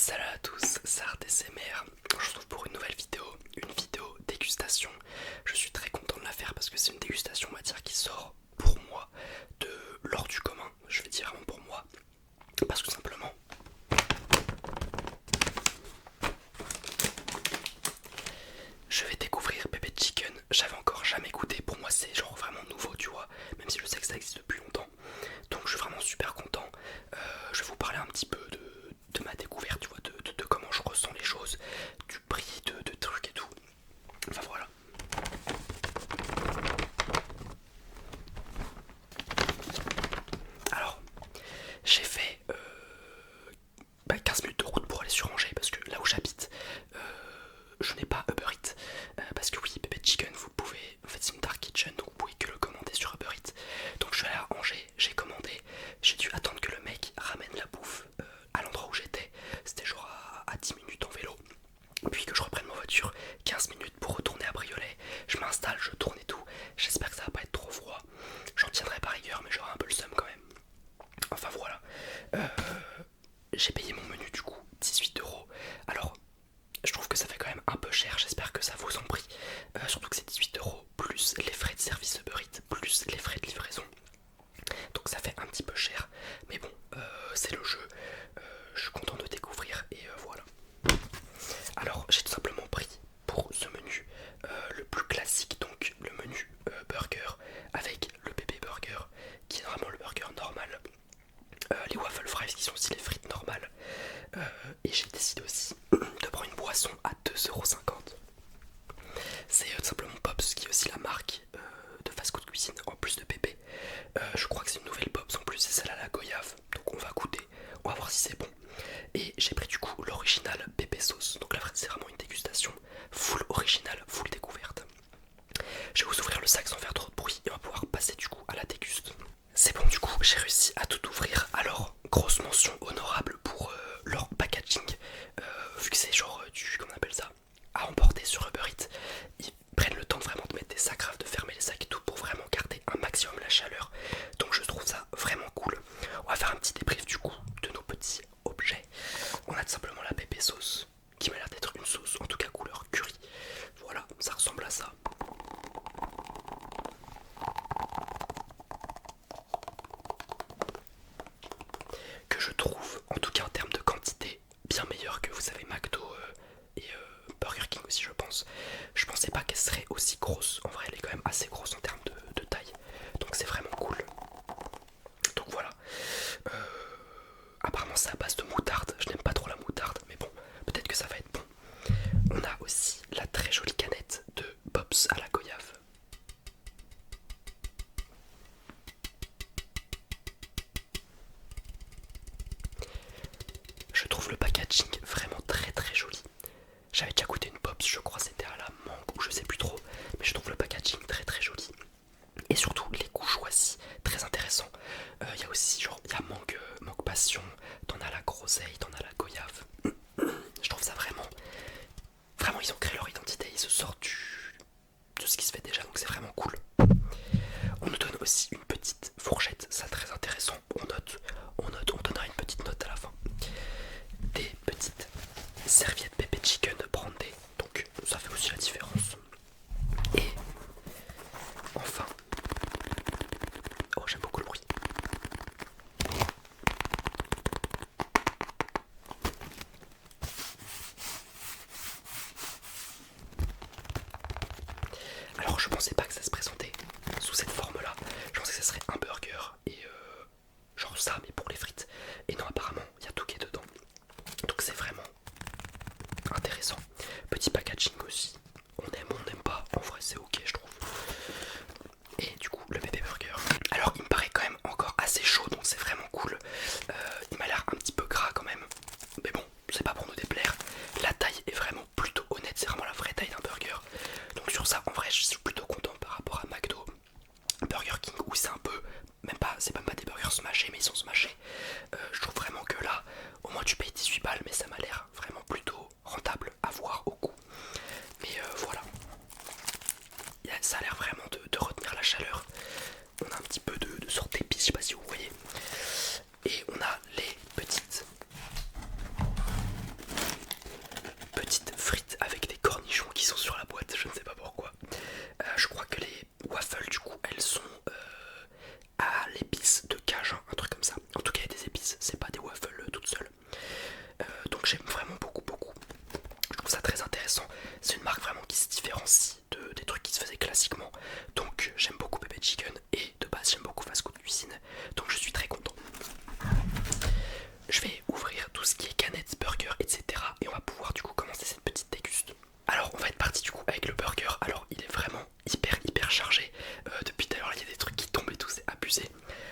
Salut à tous, c'est ArtSMR. Je vous retrouve pour une vidéo dégustation. Je suis très content de la faire parce que c'est une dégustation matière qui sort pour moi de l'ordre du commun. Je vais dire vraiment pour moi. Parce que simplement, je vais découvrir Bébé Chicken. J'avais encore jamais goûté. Pour moi, c'est genre vraiment nouveau, tu vois. Même si je sais que ça existe depuis longtemps. Donc je suis vraiment super content. Je vais vous parler un petit peu de ma découverte, tu vois, de comment je ressens les choses, du prix, de trucs et tout. Enfin voilà. Alors, j'ai fait 15 minutes de route pour aller sur Angers parce que là où j'habite, je n'ai pas Uber Eats. Parce que oui, Bébé Chicken, vous pouvez. En fait, c'est une dark kitchen, donc vous pouvez que le commander sur Uber Eats. Donc je suis allé à Angers, j'ai commandé. J'ai dû attendre que le mec ramène la bouffe à l'endroit où j'étais. C'était genre à 10 minutes en vélo. Puis que je reprenne ma voiture, 15 minutes pour retourner à Briolet. Je m'installe, je tourne et tout. J'espère que ça va pas être trop froid. J'en tiendrai par rigueur, mais j'aurai un peu le seum quand même. Enfin voilà. J'ai payé mon menu du coup, 18 €. Alors, je trouve que ça fait quand même un peu cher. J'espère que ça vaut son prix. Surtout que c'est 18 € plus les frais de service Uber Eats, plus les frais de livraison. Donc ça fait un petit peu cher. Mais bon, c'est le jeu. Je suis content de découvrir et voilà. Alors j'ai tout simplement pris pour ce menu le plus classique, donc le menu burger avec le bébé burger qui est vraiment le burger normal, les waffle fries qui sont aussi les frites normales, et j'ai décidé aussi de prendre une boisson à 2,50 €. C'est tout simplement Pops qui est aussi la marque de fast food cuisine en plus de bébé. Je crois que c'est une nouvelle Pops en plus, c'est celle à la goyave, donc on va goûter, on va voir si c'est bon. Et j'ai pris du coup l'original bébé sauce. Donc là c'est vraiment une dégustation full original, full découverte. Je vais vous ouvrir le sac sans faire trop de bruit et on va pouvoir passer du coup à la déguste. C'est bon, du coup j'ai réussi à tout ouvrir. Alors grosse mention honorable pour leur packaging, vu que c'est genre comment on appelle ça, à emporter sur Uber Eats. Ils prennent le temps vraiment de mettre des sacs graves, de fermer les sacs et tout pour vraiment garder un maximum la chaleur. Donc je trouve ça vraiment cool. On va faire un petit débrief du coup de nos petits objets. On a tout simplement la bébé sauce qui m'a l'air d'être une sauce, en tout cas couleur curry. Voilà, ça ressemble à ça. Que je trouve, en tout cas en termes de quantité, bien meilleure que vous savez McDo et Burger King aussi je pense. Je pensais pas qu'elle serait aussi grosse. En vrai elle est quand même assez grosse en termes de taille. Donc c'est vraiment cool. Donc voilà. Apparemment c'est à base de moutarde. Je n'aime pas trop la moutarde, mais bon, peut-être que ça va être bon. On a aussi la très jolie canette de Pops à la goyave. Je trouve le packaging vraiment très joli. J'avais déjà goûté une Pops, je crois c'était à la mangue ou je sais plus trop, mais je trouve le packaging très joli. Et surtout les goûts choisis, très intéressant. Il y a aussi genre, il y a mangue passion, t'en as la groseille, t'en as la goyave. Je trouve ça vraiment ils ont créé leur identité, ils se sortent de ce qui se fait déjà, donc c'est vraiment cool. On nous donne aussi une petite fourchette, ça très intéressant. On donnera une petite note à la fin. Des petites serviettes bébé chicken brandées, donc ça fait aussi la différence. Et enfin, oh j'aime beaucoup le bruit. Alors je pensais pas que ça se présentait sous cette forme là. Je pensais que ça serait un burger et genre ça mais pour les frites. Et non, apparemment il y a tout qui est dedans. Donc c'est vraiment intéressant. Petit packaging aussi. On aime, on n'aime pas. En vrai c'est ok je trouve. Et du coup le bébé burger. Alors il me paraît quand même encore assez chaud, donc c'est vraiment cool. Il m'a l'air un petit peu gras quand même. Mais bon, c'est pas pour nous déplaire. La taille est vraiment plutôt honnête, c'est vraiment la vraie taille d'un burger. Donc sur ça en vrai je suis plutôt content par rapport à McDo, Burger King où c'est un peu, c'est même pas des burgers smashés mais ils sont smashés. Je trouve vraiment que là au moins tu payes 18 balles mais ça m'a l'air vraiment plutôt rentable à voir au goût. Mais voilà, ça a l'air vraiment différencie des trucs qui se faisaient classiquement. Donc j'aime beaucoup Pepe Chicken et de base j'aime beaucoup Fast Food Cuisine. Donc je suis très content. Je vais ouvrir tout ce qui est canettes, burgers, etc. Et on va pouvoir du coup commencer cette petite déguste. Alors on va être parti du coup avec le burger. Alors il est vraiment hyper chargé. Depuis tout à l'heure il y a des trucs qui tombent et tout, c'est abusé.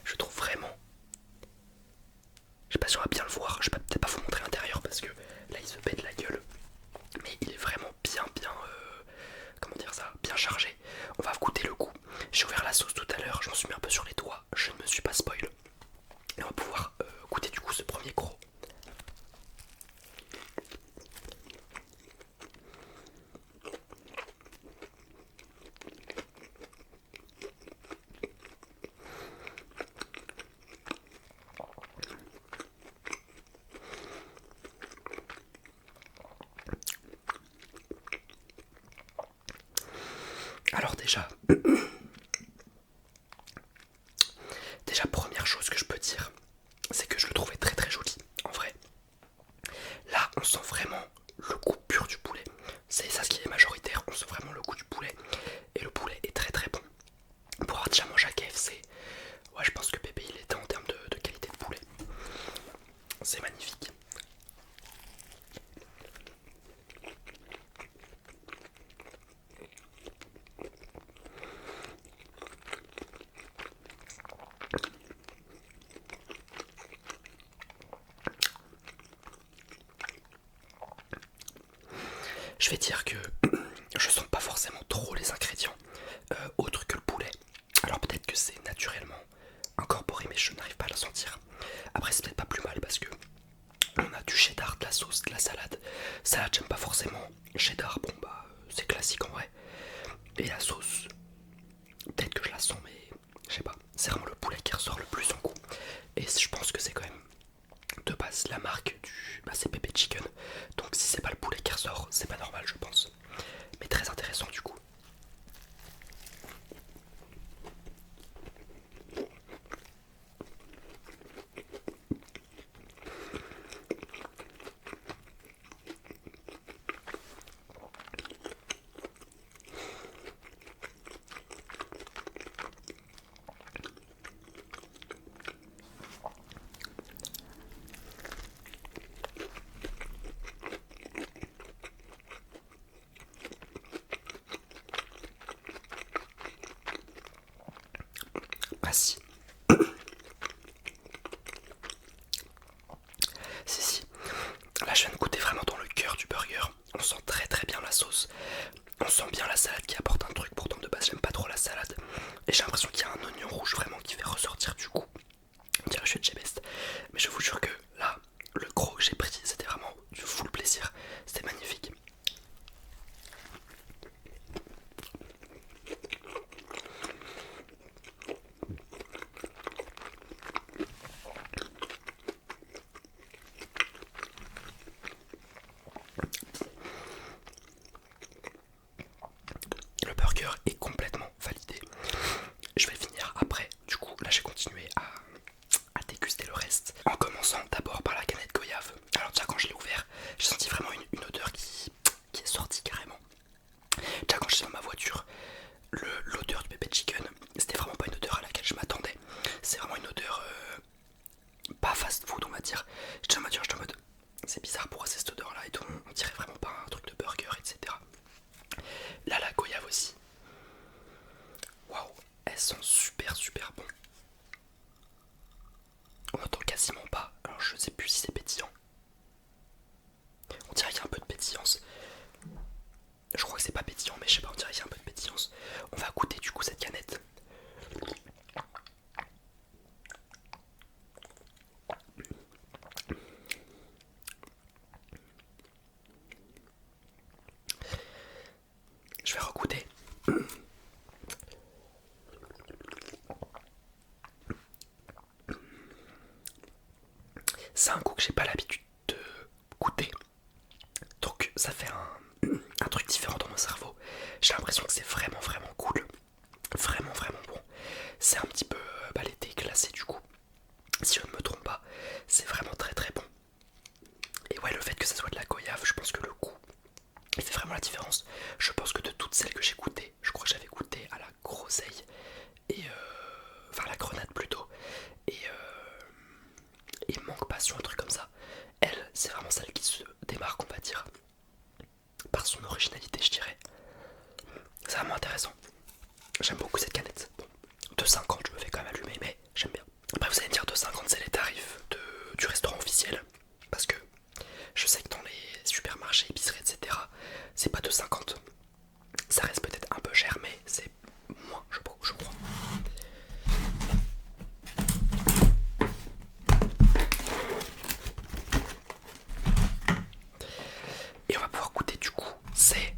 Je trouve vraiment... Je sais pas si on va bien le voir, je vais peut-être pas vous montrer l'intérieur parce que là il se pète la gueule. Mais il est vraiment bien comment dire ça, bien chargé. On va goûter le goût. J'ai ouvert la sauce tout à l'heure, je m'en suis mis un peu sur les doigts, je ne me suis pas spoil. Et on va pouvoir goûter du coup ce premier croc. Alors déjà première chose que je peux dire, c'est que je le trouvais très joli en vrai. Là on sent vraiment le goût pur du poulet. C'est ça ce qui est majoritaire, on sent vraiment le goût du poulet. Et le poulet est très bon. Pour avoir déjà mangé à KFC, ouais je pense que Pépé il était en termes de qualité de poulet. C'est magnifique. Je vais dire que je sens pas forcément trop les ingrédients autres que le poulet. Alors peut-être que c'est naturellement incorporé mais je n'arrive pas à le sentir. Après c'est peut-être pas plus mal parce que on a du cheddar, de la sauce, de la salade. Salade j'aime pas forcément. Cheddar bon bah c'est classique en vrai. Et la sauce, peut-être que je la sens mais je sais pas. C'est vraiment le poulet qui ressort le plus en goût. Et je pense que c'est quand même de base la marque du... Bah c'est Pepe Chicken. Donc si c'est pas le poulet qui ressort, c'est pas normal je pense. Mais très intéressant du coup. Ah si. Si. Là je viens de goûter vraiment dans le cœur du burger. On sent très bien la sauce. On sent bien la salade qui apporte un truc. Pourtant de base j'aime pas trop la salade. Et j'ai l'impression qu'il y a un oignon rouge vraiment qui fait ressortir du goût. On dirait que je suis de chez Best. Mais je vous jure que là, le gros que j'ai pris, c'était vraiment du full plaisir. C'était magnifique. Le burger est complètement validé. Je vais finir après. Du coup, là j'ai continué à déguster le reste. En commençant d'abord par la canette goyave. Alors déjà quand je l'ai ouvert, j'ai senti vraiment une odeur qui est sortie carrément. Déjà quand j'étais dans ma voiture, l'odeur du Pepe Chicken, c'était vraiment pas une odeur à laquelle je m'attendais. C'est vraiment une odeur pas fast food on va dire. J'étais dans ma voiture, j'étais en mode c'est bizarre pourquoi c'est cette odeur là et tout. On dirait vraiment pas un truc de burger etc. Là la goyave aussi. Waouh, elles sont super bon. On entend quasiment pas, alors je sais plus si c'est pétillant. On dirait qu'il y a un peu de pétillance. Je crois que c'est pas pétillant mais je sais pas, on dirait qu'il y a un peu de pétillance. On va goûter du coup cette canette. Je vais regoûter. C'est un goût que j'ai pas l'habitude de goûter. Donc ça fait un truc différent dans mon cerveau. J'ai l'impression que c'est vraiment cool. Vraiment bon. C'est un petit peu l'été glacé du coup. Si je ne me trompe pas, c'est vraiment très bon. Et ouais, le fait que ça soit de la goyave, je pense que le goût, il fait vraiment la différence. Je pense que de toutes celles que j'ai goûtées, je crois que j'avais goûté à la groseille et enfin la grenade plutôt et manque passion, un truc comme ça. Elle, c'est vraiment celle qui se démarque, on va dire, par son originalité, je dirais. C'est vraiment intéressant. J'aime beaucoup cette canette. Bon, de 50, je me fais quand même allumer, mais j'aime bien. Après, vous allez me dire de 50, c'est les tarifs du restaurant officiel. Parce que je sais que dans les supermarchés, épiceries, etc., c'est pas de 50. Ça reste peut-être un peu cher, mais c'est moins, je crois. Et on va pouvoir goûter du coup ces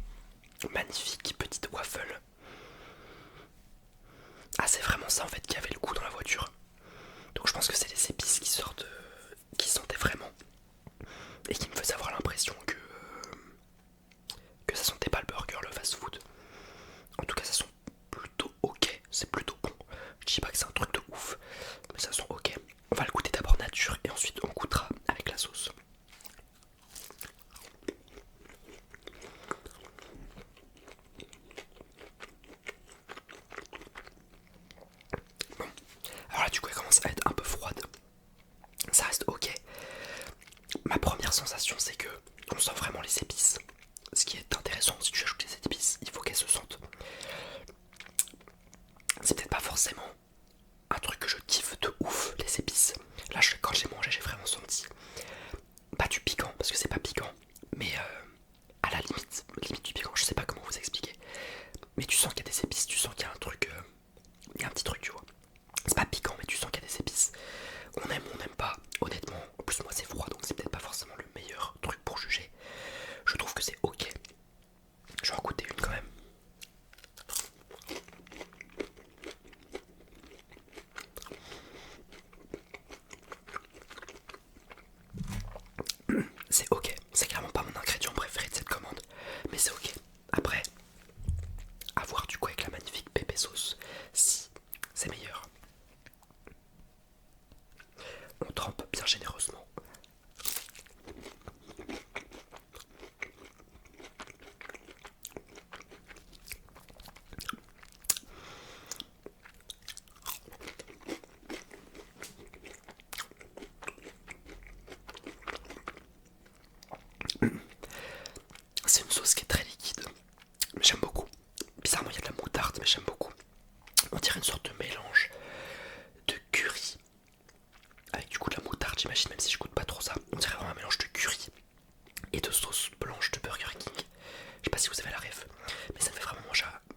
magnifiques petites waffles. Ah, c'est vraiment ça en fait qui avait le goût dans la voiture. Donc je pense que c'est les épices qui sortent, qui sentaient vraiment et qui me faisaient avoir l'impression que ça sentait pas le burger, le fast food. En tout cas, ça sent plutôt ok, c'est plutôt bon. Je dis pas que c'est un truc de ouf, mais ça sent ok. On va le goûter d'abord nature et ensuite on goûtera avec la sauce. Bon, alors là du coup elle commence à être un peu froide. Ça reste ok. Ma première sensation c'est que on sent vraiment les épices. Ce qui est intéressant, si tu ajoutes des épices, il faut qu'elles se sentent. C'est peut-être pas forcément un truc que je kiffe de ouf, les épices. Là, quand j'ai mangé, j'ai vraiment senti pas du piquant, parce que c'est pas piquant, mais à la limite du piquant. Je sais pas comment vous expliquer, mais tu sens qu'il y a des épices, tu sens qu'il y a un truc, il y a un petit truc, tu vois. C'est pas piquant, mais tu sens qu'il y a des épices. On aime ou on n'aime pas, honnêtement. En plus, moi, c'est froid, donc c'est peut-être pas forcément le meilleur truc pour juger. Je trouve que c'est ok. Je vais en goûter une quand même. C'est ok, c'est clairement pas mon ingrédient préféré de cette commande, mais c'est ok. Après, à voir du coup avec la magnifique pépé sauce, si c'est meilleur. On trempe bien généreusement. C'est une sauce qui est très liquide, mais j'aime beaucoup. Bizarrement, il y a de la moutarde, mais j'aime beaucoup. On dirait une sorte de mélange de curry avec du coup de la moutarde, j'imagine, même si je goûte pas trop ça. On dirait vraiment un mélange de curry et de sauce blanche de Burger King. Je sais pas si vous avez la ref, mais ça me fait vraiment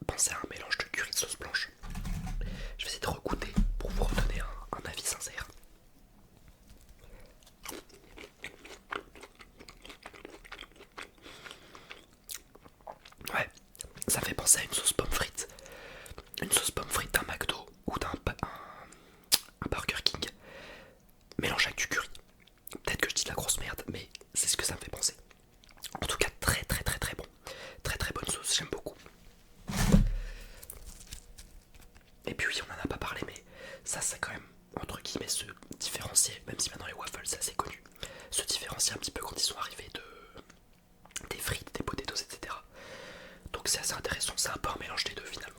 penser à un mélange de curry et de sauce blanche. Je vais essayer de regoûter pour vous redonner un avis sincère. Ouais, ça fait penser à une sauce pomme frite. Une sauce pomme frite d'un McDo ou d'un Burger King mélangé avec du curry. Peut-être que je dis de la grosse merde, mais c'est ce que ça me fait penser. En tout cas, très très très très bon. Très très bonne sauce, j'aime beaucoup. Et puis oui, on en a pas parlé, mais ça c'est quand même, entre guillemets, se différencier, même si maintenant les waffles c'est assez connu, se différencier un petit peu quand ils sont arrivés des frites, des potatoes, etc. Donc c'est assez intéressant, c'est un peu un mélange des deux finalement.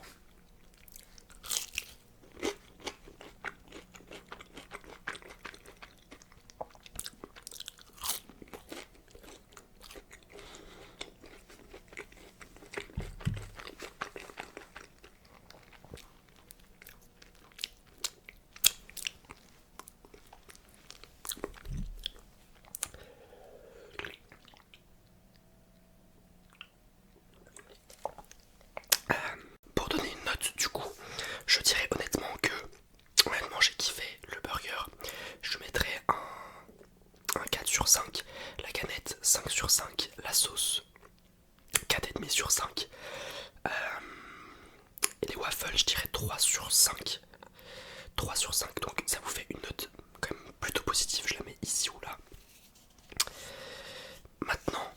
Pour donner une note du coup, je dirais honnêtement j'ai kiffé le burger. Je mettrais un 4 sur 5. La canette 5 sur 5. La sauce 4,5 sur 5. Et les waffles je dirais 3 sur 5. 3 sur 5, donc ça vous fait une note quand même plutôt positive. Je la mets ici ou là. Maintenant,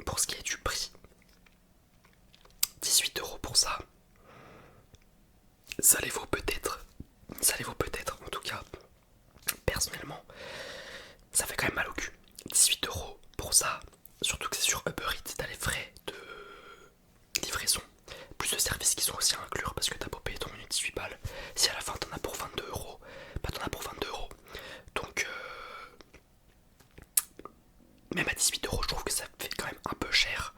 pour ce qui est du prix, 18 € pour ça. Ça les vaut peut-être. En tout cas, personnellement, ça fait quand même mal au cul. 18 € pour ça, surtout que c'est sur Uber Eats, t'as les frais même à 18 € je trouve que ça fait quand même un peu cher.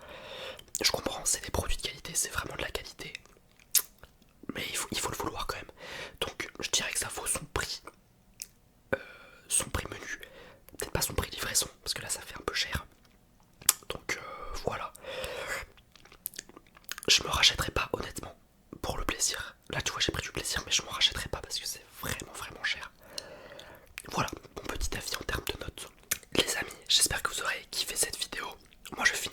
Je comprends, c'est des produits de qualité, c'est vraiment de la qualité, mais il faut le vouloir quand même. Donc je dirais que ça vaut son prix menu, peut-être pas son prix livraison parce que là ça fait un peu cher. Donc voilà, je me rachèterai pas honnêtement pour le plaisir. Là tu vois j'ai pris du plaisir mais je me rachèterai pas parce que c'est vraiment cher. Voilà mon petit avis en termes de notes. Les amis, j'espère que vous aurez kiffé cette vidéo. Moi je finis